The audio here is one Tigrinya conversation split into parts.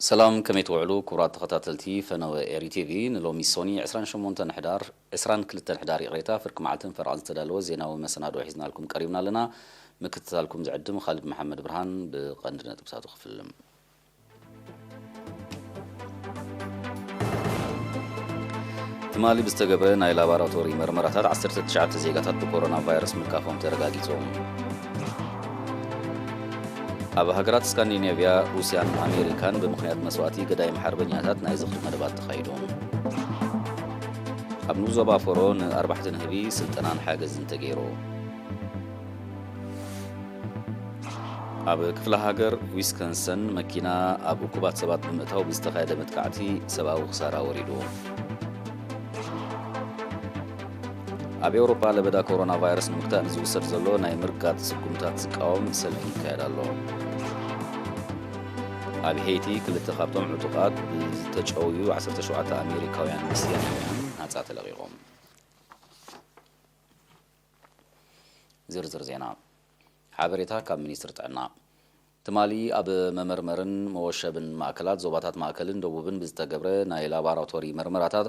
سلام كميت وعلو كرات تخطاتلتي فنو إيري تي في نلومي سوني 28 حدار 22 حدار قريتا فرق معلتن فرعز تدالو زينا ومسنادو حيزنا لكم قريبنا لنا مكتتا لكم زعدم خالد محمد برهان بقندنا تبساتو خفلم تمالي بستقبل ناي لاباراتوري مرمراتات 19 زيغاتات بكورونا فيروس مكافهم ترغاقيتهم ኣብ ሃገራት ስካንዲኔቪያ ሩስያን ኣሜሪካን ብምኽንያት መስዋእቲ ገዳይም ሓርበኛታት ናይ ዝኽሪ መደባት ተኻይዶም ኣብ ኑዞባ ፎሮ ን4 ንህቢ ስልጠናን ሓገዝን ተገይሮ ኣብ ክፍለ ሃገር ዊስኮንሰን መኪና ኣብ እኩባት ሰባት ብምእታው ብዝተኻየደ መጥቃዕቲ ሰብኣዊ ክሳራ ወሪዱ ኣብ ኤውሮፓ ለበዳ ኮሮና ቫይረስ ንምክታእ ንዝውሰድ ዘሎ ናይ ምርጋፅ ስጉምታት ዝቃወም ሰልፊ ይካየድ ኣሎ ኣብ ሄይቲ ክልተ ካብቶም ዕጡቃት ብዝተጨውዩ 17 ኣሜሪካውያን ምስያናውያን ናጻ ተለቒቖም ዝርዝር ዜና ሓበሬታ ካብ ሚኒስትር ጥዕና ትማሊ ኣብ መመርመርን መወሸብን ማእከላት ዞባታት ማእከልን ደቡብን ብዝተገብረ ናይ ላቦራቶሪ መርመራታት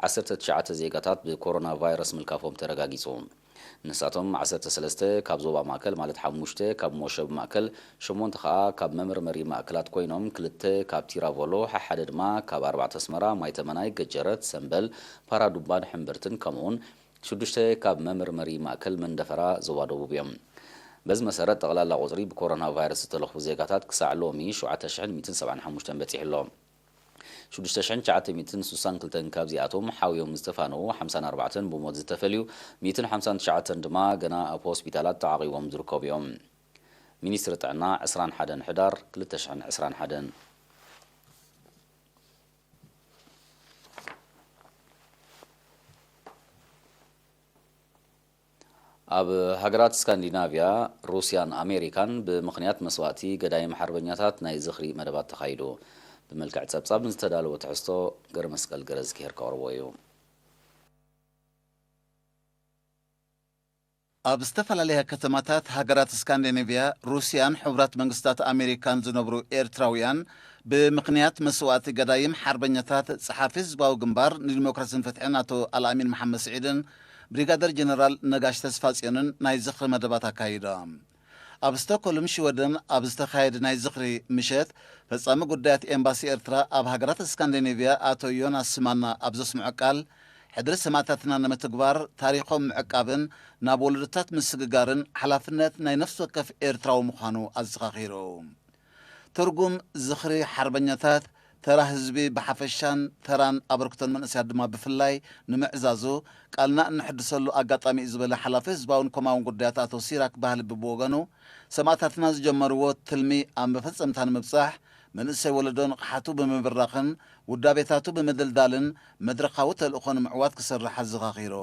19 ዜጋታት ብኮሮና ቫይረስ ምልካፎም ተረጋጊጹ ንሳቶም 13 ካብ ዞባ ማእከል ማለት 5 ካብ መወሸብ ማእከል 8 ከዓ ካብ መመርመሪ ማእከላት ኮይኖም 2 ካብ ቲራቮሎ ሓደ ድማ ካብ 4 ኣስመራ ማይተመናይ ገጀረት ሰንበል ፓራዱባን ሕምብርትን ከምኡውን 6 ካብ መመርመሪ ማእከል መንደፈራ ዞባ ደቡብ እዮም بز مسارات تقلال قطري بكورونا فيروس تلخ زيغاتات كساع لومي 7175 بتيح لهم شو دشتشعن 962 كاب زياتهم حاويهم مستفانو 54 بموت زتفليو 259 دما جنا اب هوسبيتالات تعاقيهم زركوبيهم مينيستر طعنا 21 حدار 21 ኣብ ሃገራት ስካንዲናቪያ ሩስያን ኣሜሪካን ብምኽንያት መስዋእቲ ገዳይም ሓርበኛታት ናይ ዝኽሪ መደባት ተኻይዱ ብመልክዕ ጸብጻብ ዝተዳለወ ትሕዝቶ ገረ መስቀል ገረዝ ኬር ቀርቦ እዩ ኣብ ዝተፈላለያ ከተማታት ሃገራት ስካንዲናቪያ ሩስያን ሕብራት መንግስታት ኣሜሪካን ዝነብሩ ኤርትራውያን ብምኽንያት መስዋእቲ ገዳይም ሓርበኛታት ጸሓፊ ህዝባዊ ግንባር ንዲሞክራሲን ፍትሕን ኣቶ አልአሚን መሐመድ ስዒድን ብሪጋደር ጀነራል ነጋሽ ተስፋጽዮንን ናይ ዝኽሪ መደባት ኣካይዶም ኣብ ስቶክሆልም ሽወደን ኣብ ዝተኻየደ ናይ ዝኽሪ ምሸት ፈጻሚ ጉዳያት ኤምባሲ ኤርትራ ኣብ ሃገራት ስካንዲኔቪያ ኣቶ ዮናስ ስማና ኣብ ዘስምዖ ቃል ሕድሪ ሰማዕታትና ንምትግባር ታሪኾም ምዕቃብን ናብ ወለዶታት ምስግጋርን ሓላፍነት ናይ ነፍሲ ወከፍ ኤርትራዊ ምዃኑ ኣዘኻኺሩ ትርጉም ዝኽሪ ሓርበኛታት ተራ ህዝቢ ብሓፈሻን ተራን ኣበርክቶን መንእስያት ድማ ብፍላይ ንምዕዛዙ ቃልና እንሕድሰሉ ኣጋጣሚ ዝበለ ሓላፊ ህዝባውን ኮማውን ጉዳያት ኣቶ ሲራክ ባህሊ ብወገኑ ሰማዕታትና ዝጀመርዎ ትልሚ ኣብ መፈጸምታ ንምብጻሕ መንእሰይ ወለዶ ንቕሓቱ ብምብራኽን ውዳቤታቱ ብምድልዳልን መድረኻዊ ተልእኾ ንምዕዋት ክሰርሕ ኣዘኻኺሩ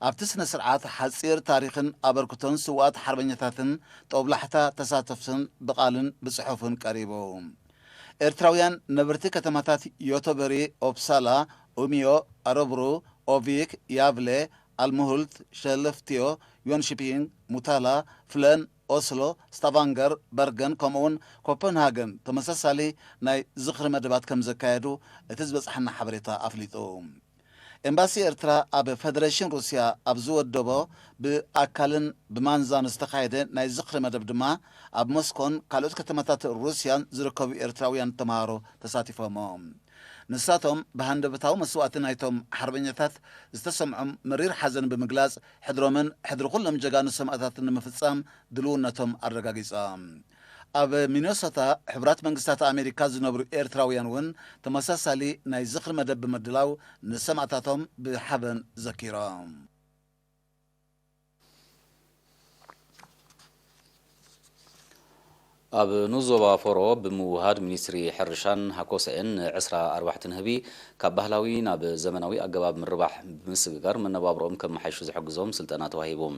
ኣብቲ ስነ ስርዓት ሓፂር ታሪኽን ኣበርክቶን ስዋኣት ሓርበኛታትን ጦብላሕታ ተሳተፍትን ብቓልን ብጽሑፍን ቀሪቡ ኤርትራውያን ነበርቲ ከተማታት ዮቶበሪ ኦፕሳላ ኡሚዮ ኣረብሩ ኦቪክ ያቭሌ ኣልሙሁልት ሸለፍትዮ ዮንሽፒንግ ሙታላ ፍለን ኦስሎ ስታቫንገር በርገን ከምኡውን ኮፐንሃገን ተመሳሳሊ ናይ ዝኽሪ መደባት ከም ዘካየዱ እቲ ዝበፅሐና ሓበሬታ ኣፍሊጡ ኤምባሲ ኤርትራ ኣብ ፌደሬሽን ሩስያ ኣብ ዝወደቦ ብኣካልን ብማንዛን ዝተኻየደ ናይ ዝኽሪ መደብ ድማ ኣብ ሞስኮን ካልኦት ከተማታት ሩስያን ዝርከቡ ኤርትራውያን ተምሃሮ ተሳቲፎሞም ንሳቶም ብሃንደበታዊ መስዋእቲ ናይቶም ሓርበኛታት ዝተሰምዖም መሪር ሓዘን ብምግላጽ ሕድሮምን ሕድሪ ኩሎም ጀጋኑ ሰማዕታትን ንምፍጻም ድልውነቶም ኣረጋጊጾም ኣብ ሚኒሶታ ሕብራት መንግስታት ኣሜሪካ ዝነብሩ ኤርትራውያን እውን ተመሳሳሊ ናይ ዝኽሪ መደብ ብምድላው ንሰማዕታቶም ብሓበን ዘኪሮም ኣብ ኑዞባ ፎሮ ብምውሃድ ሚኒስትሪ ሕርሻን ሃኮሰአን 24 ንህቢ ካብ ባህላዊ ናብ ዘመናዊ ኣገባብ ምርባሕ ብምስግጋር መነባብሮኦም ከም መሓይሹ ዝሕግዞም ስልጠና ተዋሂቦም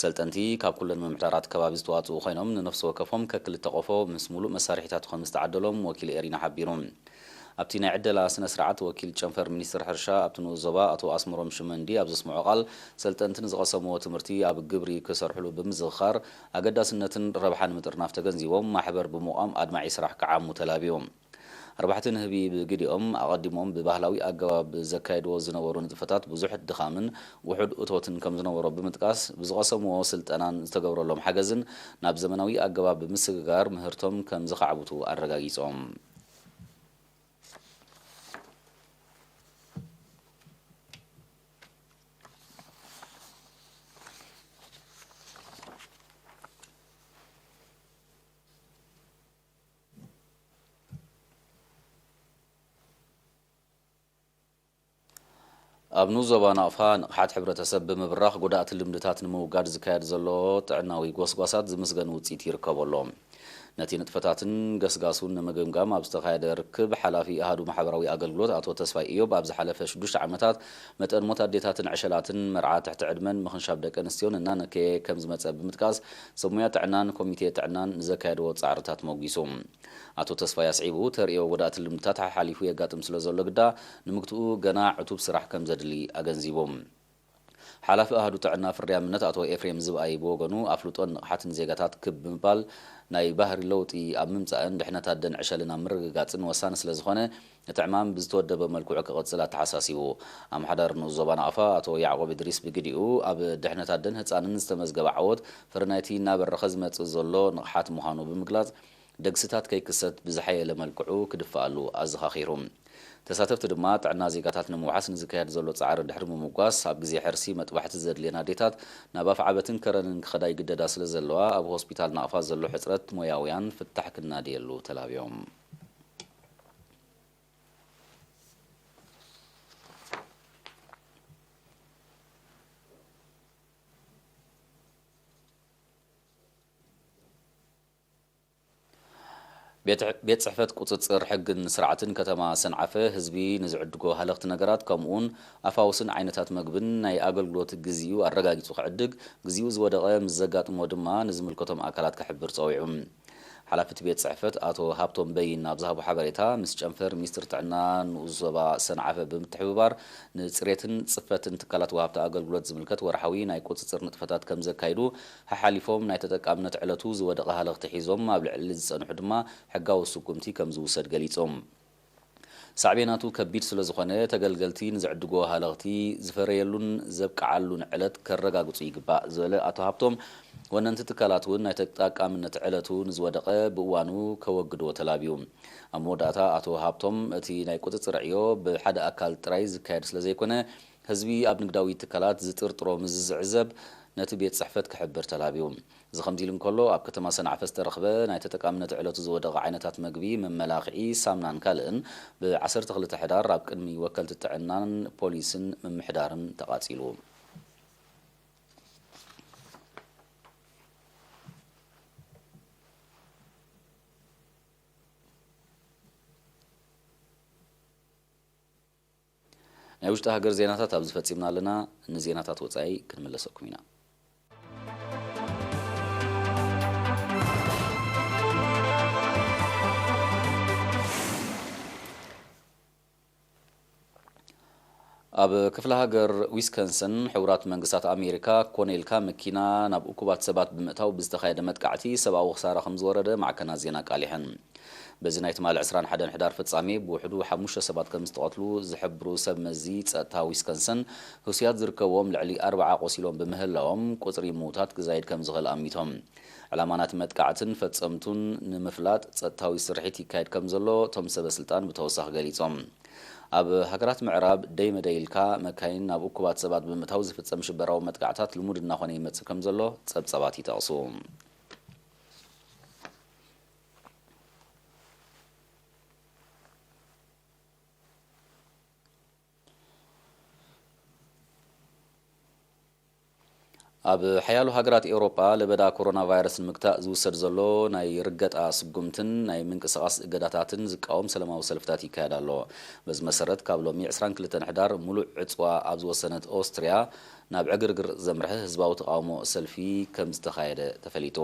ሰልጠንቲ ካብ ኩለን መምሕዳራት ከባቢ ዝተዋፅኡ ኮይኖም ንነፍሲ ወከፎም ከክልተ ቆፎ ምስ ሙሉእ መሳርሒታት ከም ዝተዓደሎም ወኪል ኤሪና ሓቢሮም ኣብቲ ናይ ዕደላ ስነ ስርዓት ወኪል ጨንፈር ሚኒስትር ሕርሻ ኣብቲ ንዞባ ኣቶ ኣስመሮም ሽመንዲ ኣብ ዘስምዖ ቃል ሰልጠንትን ዝቐሰምዎ ትምህርቲ ኣብ ግብሪ ክሰርሕሉ ብምዝኻር ኣገዳስነትን ረብሓን ምጥርናፍ ተገንዚቦም ማሕበር ብምቋም ኣድማዒ ስራሕ ክዓሙ ተላቢዮም أربعة نهبي بجديهم أقدمهم ببهلاوي أجواب زكايد وزنورون دفتات بزح الدخامن وحد أتوتن كم زنور بمتقاس بزقسم ووصلت أنا استجبر لهم حجزن ناب زمناوي أجواب بمسجار مهرتهم كم زخعبتو الرجاجيسهم أبنو زبان أفان حد حبرة تسبب مبرخ قدرات اللمدات نمو قاد زكايد زلو تعناوي قوسقاسات زمسغن وتسيتير كابولهم نتي نتفتاتن قسقاسون نمقمقام أبستخايد ركب حلافي أهدو محبراوي أقلقلوت أتو تسفاي إيوب أبز حلافة شدوش عمتات متأن متاديتاتن عشلاتن مرعات تحت عدمن مخنشاب دك أنستيون إنان كي كمز متسبب متكاس سمويات عنان كوميتي عنان زكايد وتصعرتات موقيسوم أتو تسفاي أسعيبو ترئيو قدرات اللمدات حاليفو يقاتم سلوزو لقدا نمكتو قناع عتوب سراح كم زدلي أغنزيبوم حلاف أهدو تعنا في الريامنات أتو إفريم زب أي بوغنو أفلوتون حتن زيغاتات كب مبال ناي بحر اللوتي أممتأن دحنا تادن عشالنا مرقاتن وسانس لزخونة تعمام بزتود بملكوع كغتسلات حساسيو أم حدر نوزوبان عفا أتو يعقوب إدريس بقديو أب دحنا تادن هتسانن استمزقب عود فرنايتي نابر رخزمة الزولو نقحات مهانو بمقلات دقستات كي كست بزحية لملكوعو كدفالو أزخاخيرهم تساتفت دمات عنا زيقاتات نموعاس نزكايد زولو تصعر دحرم مقواس أب قزي حرسي متبحت الزد لينا ديتات ناباف عبتن كرن خداي قددا سلزلوا أب هوسبيتال نقفاز زلو حسرت موياويان فتحك النادي اللو تلابيوم بيت صحفت قصصر حقن سرعتن كتما سنعفه حزبي نزعدغو هلخت نغرات كمون افاوسن عينتات مغبن ناي اغلغلوت غزيو ارغاغيصو خعدق غزيو زودقه مزغاطمو دما نزملكتم اكلات كحبر صويعم حلافة بيت صحفت أتو هابتون بين نابزهابو حبريتا مس جنفر ميستر تعنان وزبا سنعفة بمتحبار نصريتن صفتن تكالات وهابتا أقلقلت زملكت ورحوي ناي قوتصر نطفتات كم زكايدو حاليفهم ناي تتقامنت علتو زودقها لغتحيزهم مابلع اللي زسانو حدما حقاو السكومتي كم زوسد قليتهم سعبيناتو كبير سلازخونه تغلغلتي نزعدغو هالغتي زفريلون زبقعلون علت كرغاغصو يغبا زله اتو هابتوم وننت تكالاتون ناي تطاقامنت علتو نزودقه بوانو كوغدو تلابيوم اموداتا اتو هابتوم اتي ناي قطصرعيو بحد اكل ترايز كايد سلازيكونه حزبي اب نغداوي تكالات زطرطرو مزعزب نتي بيت صحفت كحبر تلابيوم زخمديلن كله اب كتما سنعفس ترخبه ناي تتقامنت علتو زودق عينتات مغبي من ملاقعي سامنان كالن بعصر تخلت حدار اب قدمي وكلت تعنان بوليسن من محدارن تقاصيلو نايوشتا هاجر زيناتات ابز فصيمنا لنا ان زيناتات وصاي كنملسكم ينا أب كفل هاجر ويسكنسن حورات منقصات أمريكا كونيلكا مكينا ناب أكوبات سبات بمئتاو بزدخايدة متقعتي سبا وخسارة 5 وردة مع كنازينا قاليحن بزنايت مال عسران حدن حدار فتصامي بوحدو حموشة سبات كم استقاتلو زحبرو سب مزيد سأتا ويسكنسن هوسيات زركوهم لعلي 4 قوسيلون بمهلهم قطري موتات كزايد كم زغل أميتهم علامات متقعتن فتصمتون نمفلات سأتا ويسرحيتي كايد كم زلو توم سب سلطان بتوسخ قليتهم أب هجرات معراب دايما دايلكا مكاين أبو كوبات سبات بمتوزف فتصم شبراو متقعتات لمود الناخوني متسكم زلو تسب سباتي تقصوم أب حيالو هجرات أوروبا لبدا كورونا فيروس المكتاء زوسر زلو ناي رجت أسقمتن ناي منقصاص قداتاتن زقاوم سلما وسلفتاتي كادالو بز مسرت كابلو 120 حدار ملو عصوا أبز وسنة أستريا ናብ ዕግርግር ዘምርሕ ህዝባዊ ተቃውሞ ሰልፊ ከም ዝተኻየደ ተፈሊጡ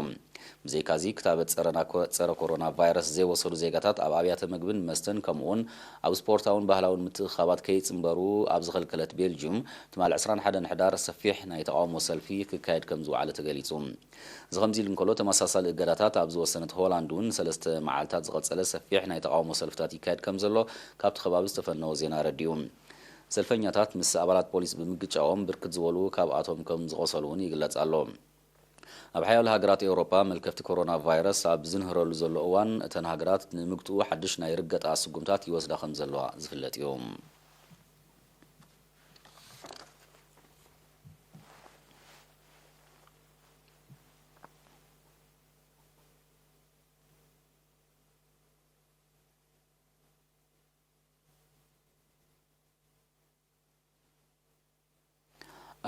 ብዘይካዚ ክታበት ፀረ ኮሮና ቫይረስ ዘይወሰዱ ዜጋታት ኣብ ኣብያተ ምግብን መስተን ከምኡውን ኣብ ስፖርታውን ባህላውን ምትእኽኻባት ከይፅምበሩ ኣብ ዝኸልከለት ቤልጅየም ትማል 21 ሕዳር ሰፊሕ ናይ ተቃውሞ ሰልፊ ክካየድ ከም ዝወዓለ ተገሊጹ እዚ ከምዚ ኢሉ እንከሎ ተመሳሳሊ እገዳታት ኣብ ዝወሰነት ሆላንድ እውን 3 መዓልታት ዝቐፀለ ሰፊሕ ናይ ተቃውሞ ሰልፍታት ይካየድ ከም ዘሎ ካብቲ ከባቢ ዝተፈነወ ዜና ረዲኡ ሰልፈኛታት ምስ ኣባላት ፖሊስ ብምግጫኦም ብርክት ዝበሉ ካብኣቶም ከም ዝቆሰሉ እውን ይግለጽ ኣሎ ኣብ ሓያሎ ሃገራት ኤውሮጳ መልከፍቲ ኮሮና ቫይረስ ኣብ ዝንህረሉ ዘሎ እዋን እተን ሃገራት ንምግጥኡ ሓድሽ ናይ ርገጣ ስጉምታት ይወስዳ ከም ዘለዋ ዝፍለጥ እዩ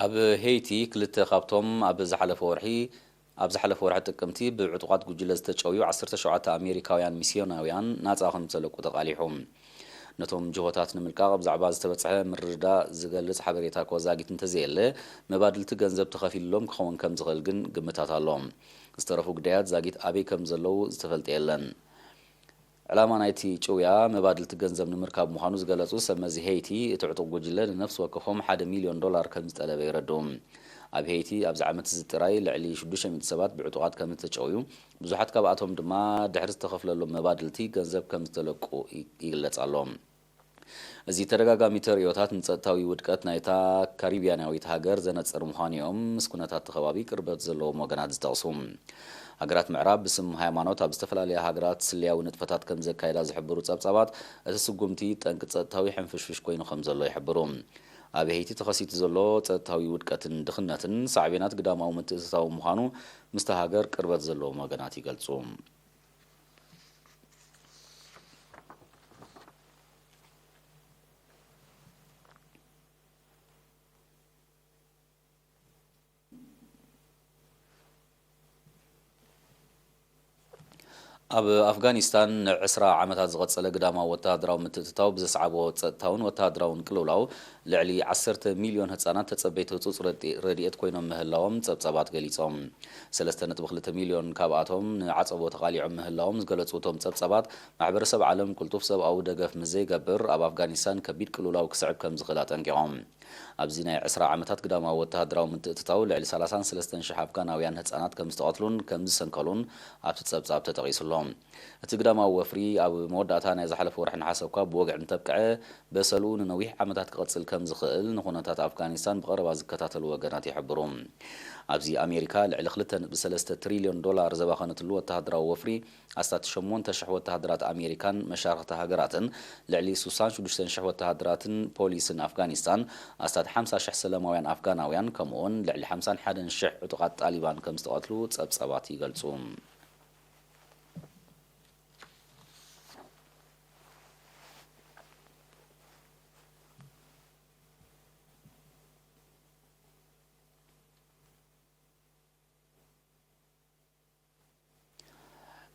ኣብ ሄይቲ ክልተ ካብቶም ኣብ ዝሓለፈ ወርሒ ጥቅምቲ ብዕጡቃት ጉጅለ ዝተጨውዩ 17 ኣሜሪካውያን ሚስዮናውያን ናጻ ከም ዝተለቁ ተቃሊሑ ነቶም ጅሆታት ንምልቃቕ ብዛዕባ ዝተበጽሐ ምርዳእ ዝገልጽ ሓበሬታ ከወዛጊት እንተዘየለ መባድልቲ ገንዘብ ተኸፊልሎም ክኸውን ከም ዝኽእል ግን ግምታት ኣሎ ዝተረፉ ጉዳያት ዛጊት ኣበይ ከም ዘለዉ ዝተፈልጠ የለን ዕላማ ናይቲ ጭውያ መባድልቲ ገንዘብ ንምርካብ ምዃኑ ዝገለጹ ሰመዚ ሄይቲ እቲ ዕጡቕ ጉጅለ ንነፍሲ ወከፎም $1 ሚልዮን ከም ዝጠለበ ይረዱ ኣብ ሄይቲ ኣብዚ ዓመት ዝጥራይ ልዕሊ 600 ሰባት ብዕጡቃት ከም ዝተጨውዩ ብዙሓት ካብኣቶም ድማ ድሕሪ ዝተኸፍለሎም መባድልቲ ገንዘብ ከም ዝተለቁ ይግለጽ ኣሎ እዚ ተደጋጋሚ ተርእዮታት ንጸጥታዊ ውድቀት ናይታ ካሪቢያናዊት ሃገር ዘነጽር ምዃኑ እዮም ምስ ኩነታት ከባቢ ቅርበት ዘለዎም ወገናት ዝጠቕሱ ሃገራት ምዕራብ ብስም ሃይማኖት ኣብ ዝተፈላለየ ሃገራት ስልያዊ ንጥፈታት ከም ዘካየዳ ዝሕብሩ ጸብጻባት እቲ ስጉምቲ ጠንቂ ጸጥታዊ ሕንፍሽፍሽ ኮይኑ ከም ዘሎ ይሕብሩ ኣብ ሄይቲ ተኸሲቱ ዘሎ ጸጥታዊ ውድቀትን ድኽነትን ሳዕቤናት ግዳማዊ ምትእትታዊ ምዃኑ ምስቲ ሃገር ቅርበት ዘለዎም ወገናት ይገልጹ ኣብ ኣፍጋኒስታን 20 ዓመታት ዝቐጸለ ግዳማዊ ወተሃደራዊ ምትእትታው ብዘስዓቦ ጸጥታውን ወተሃደራውን ቅልውላው ልዕሊ 10 ሚልዮን ህጻናት ተጸበይቲ ህጹጽ ረድኤት ኮይኖም ምህላዎም ጸብጻባት ገሊጾም 3.2 ሚልዮን ካብኣቶም ንዓጸቦ ተቓሊዖም ምህላዎም ዝገለጹ እቶም ጸብጻባት ማሕበረሰብ ዓለም ቁልጡፍ ሰብኣዊ ደገፍ ምዘይገብር ኣብ ኣፍጋኒስታን ከቢድ ቅልውላው ክስዕብ ከም ዝኽእል ኣጠንቂቖም ኣብዚ ናይ 20 ዓመታት ግዳማዊ ወተሃደራዊ ምትእትታው ልዕሊ 33,000 ኣፍጋናውያን ህጻናት ከም ዝተቐትሉን ከም ዝሰንከሉን ኣብቲ ጸብጻብ ተጠቒሱሎም እቲ ግዳማዊ ወፍሪ ኣብ መወዳእታ ናይ ዝሓለፈ ወርሒ ነሓሰ እኳ ብወግዒ እንተብቅዐ በሰሉ ንነዊሕ ዓመታት ክቐጽል ከም ዝኽእል ንኹነታት ኣፍጋኒስታን ብቐረባ ዝከታተሉ ወገናት ይሕብሩ ኣብዚ ኣሜሪካ ልዕሊ 2.3 ትሪልዮን ዶላር ዘባኸነትሉ ወተሃደራዊ ወፍሪ ኣስታት 8,000 ወተሃደራት ኣሜሪካን መሻርክቲ ሃገራትን ልዕሊ 66,000 ወተሃደራትን ፖሊስን ኣፍጋኒስታን ኣስታት 50,000 ሰላማውያን ኣፍጋናውያን ከምኡውን ልዕሊ 51,000 ዕጡቃት ጣሊባን ከም ዝተቐትሉ ጸብጻባት ይገልጹ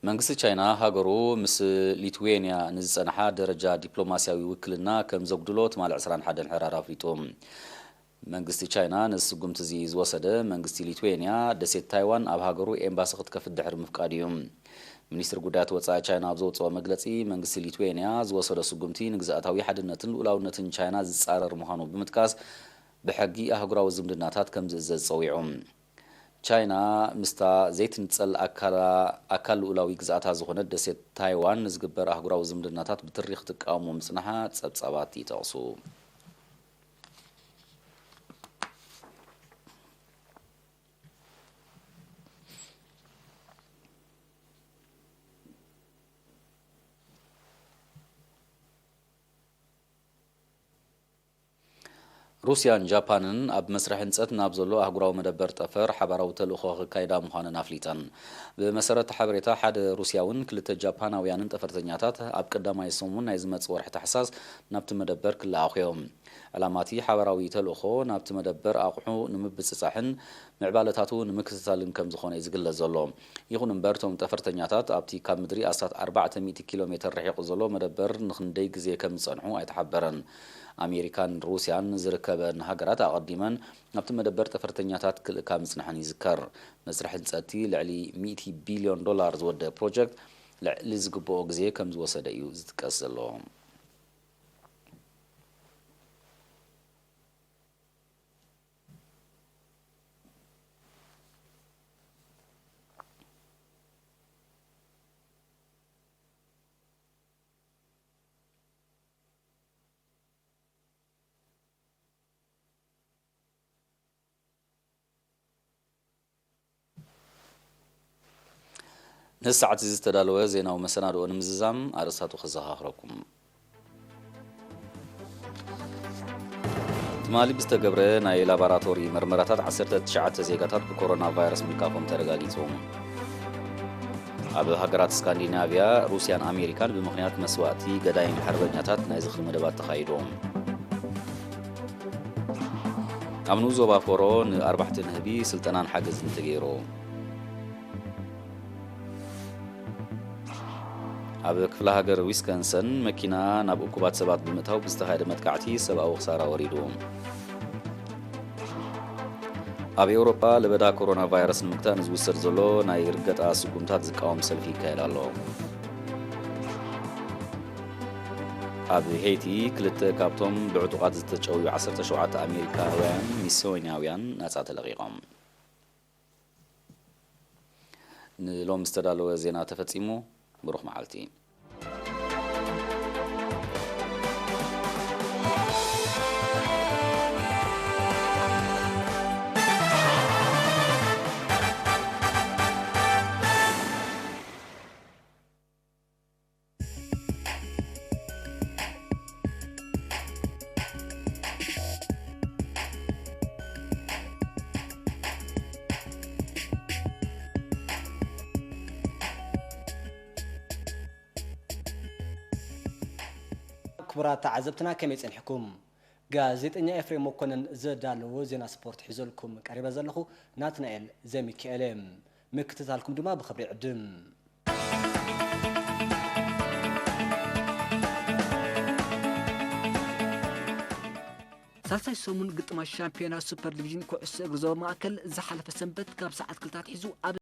መንግስቲ ቻይና ሃገሩ ምስ ሊትዌንያ ንዝጸንሓ ደረጃ ዲፕሎማስያዊ ውክልና ከም ዘጉድሎ ትማል 21 ሕዳር ኣፍሊጡ መንግስቲ ቻይና ነዚ ስጉምቲ እዚ ዝወሰደ መንግስቲ ሊትዌንያ ደሴት ታይዋን ኣብ ሃገሩ ኤምባሲ ክትከፍት ድሕሪ ምፍቃድ እዩ ሚኒስትሪ ጉዳያት ወጻኢ ቻይና ኣብ ዘውፅኦ መግለጺ መንግስቲ ሊትዌንያ ዝወሰደ ስጉምቲ ንግዛኣታዊ ሓድነትን ልኡላውነትን ቻይና ዝጻረር ምዃኑ ብምጥቃስ ብሕጊ ኣህጉራዊ ዝምድናታት ከም ዝእዘዝ ጸዊዑ ቻይና ምስታ ዘይትንጸል ኣካል ልኡላዊ ግዛኣታ ዝኾነት ደሴት ታይዋን ንዝግበር ኣህጉራዊ ዝምድናታት ብትሪ ክትቃወሙ ምጽናሓ ጸብጻባት ይጠቕሱ روسيان جابانن اب مسرح ህንጸት ናብ ዘሎ ኣህጉራዊ መደበር ጠፈር ሓበራዊ ተልእኾ ክካይዳ ምዃነን ኣፍሊጠን ብመሰረት ሓበሬታ ሓደ ሩስያውን ክልተ ጃፓናውያንን ጠፈርተኛታት ኣብ ቀዳማይ ሰሙን ናይ ዝመጽእ ወርሒ ታሕሳስ ናብቲ መደበር ክለኣኹዮም ዕላማቲ ሓበራዊ ተልእኾ ናብቲ መደበር ኣቑሑ ንምብፅጻሕን ምዕባለታቱ ንምክትታልን ከም ዝኾነ ይዝግለጽ ዘሎ ይኹን እምበር እቶም ጠፈርተኛታት ኣብቲ ካብ ምድሪ ኣስታት 400 ኪሎ ሜትር ርሒቑ ዘሎ መደበር ንኽንደይ ግዜ ከም ዝጸንሑ ኣይተሓበረን ኣሜሪካን ሩስያን ዝርከበን ሃገራት ኣቐዲመን ኣብቲ መደበር ጠፈርተኛታት ክልእካ ምጽናሕን ይዝከር መስርሕ ህንጸቲ ልዕሊ $100 ቢልዮን ዝወድእ ፕሮጀክት ልዕሊ ዝግብኦ ግዜ ከም ዝወሰደ እዩ ዝጥቀስ ዘሎ ንሰዓት ዝተዳለወ ዜናዊ መሰናድኦ ንምዝዛም ኣርእስታቱ ክዘኻኽረኩም ትማሊ ብዝተገብረ ናይ ላቦራቶሪ ምርመራታት 19 ዜጋታት ብኮሮና ቫይረስ ምልካፎም ተረጋጊጾም ኣብ ሃገራት ስካንዲናቪያ ሩስያን ኣሜሪካን ብምኽንያት መስዋእቲ ገዳይን ሓርበኛታት ናይ ዝኽሪ መደባት ተኻይዶም ኣብ ንዞባ ፎሮ ን4 ንህቢ ስልጠናን ሓገዝን ተገይሮ ኣብ ክፍለ ሃገር ዊስከንሰን መኪና ናብ እኩባት ሰባት ብምእታው ብዝተኻየደ መጥቃዕቲ ሰብኣዊ ክሳራ ወሪዱ ኣብ ኤውሮጳ ለበዳ ኮሮና ቫይረስ ንምክታእ ንዝውሰድ ዘሎ ናይ ርገጣ ስጉምታት ዝቃወም ሰልፊ ይካየድ ኣሎ ኣብ ሄይቲ ክልተ ካብቶም ብዕጡቓት ዝተጨውዩ 17 ኣሜሪካውያን ሚስዮናውያን ነጻ ተለቒቖም ንሎም ዝተዳለወ ዜና ተፈጺሙ ብሩኽ መዓልቲ ክቡራት ተዓዘብትና ከመይ ፀኒሕኩም ጋዜጠኛ ኤፍሬም መኮነን ዘዳለዎ ዜና ስፖርት ሒዘልኩም ቀሪበ ዘለኹ ናትናኤል ዘሚካኤል ምክትታልኩም ድማ ብኽብሪ ዕድም ሳልሳይ ሰሙን ግጥማ ሻምፒዮና ሱፐር ዲቪዥን ኩዕሶ እግሪ ዞባ ማእከል ዝሓለፈ ሰንበት ካብ ሰዓት 2 ሒዙ ኣብ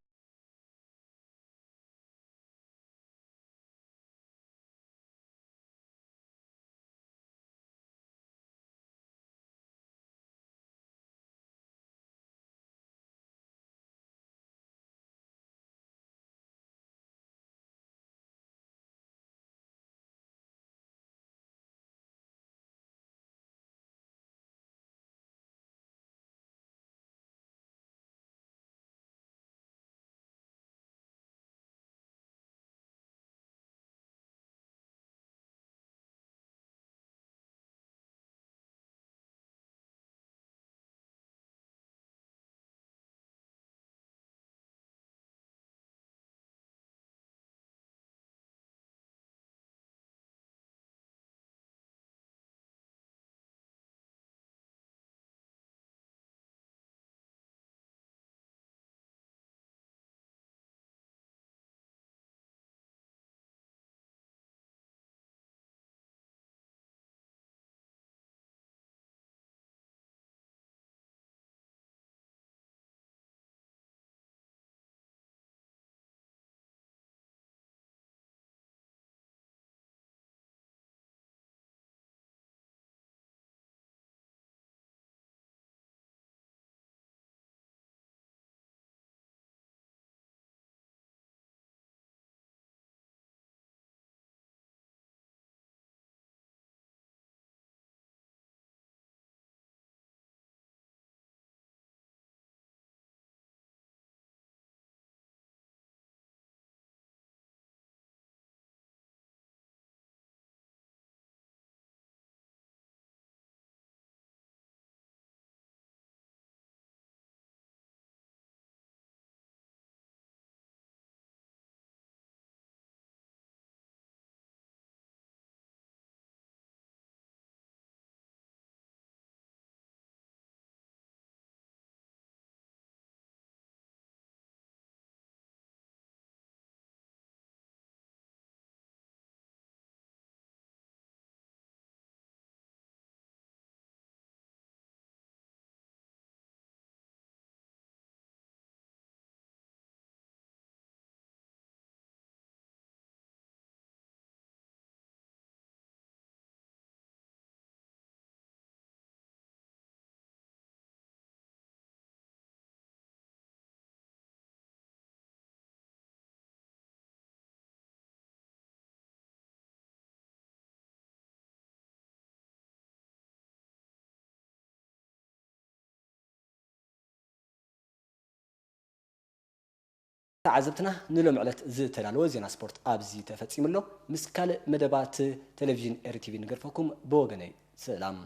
تعزبتنا نلوم علت زتلالو زينا سبورت أبزي تفتسيم له مسكال مدبات تلفزيون RTV نقرفكم بوغني سلام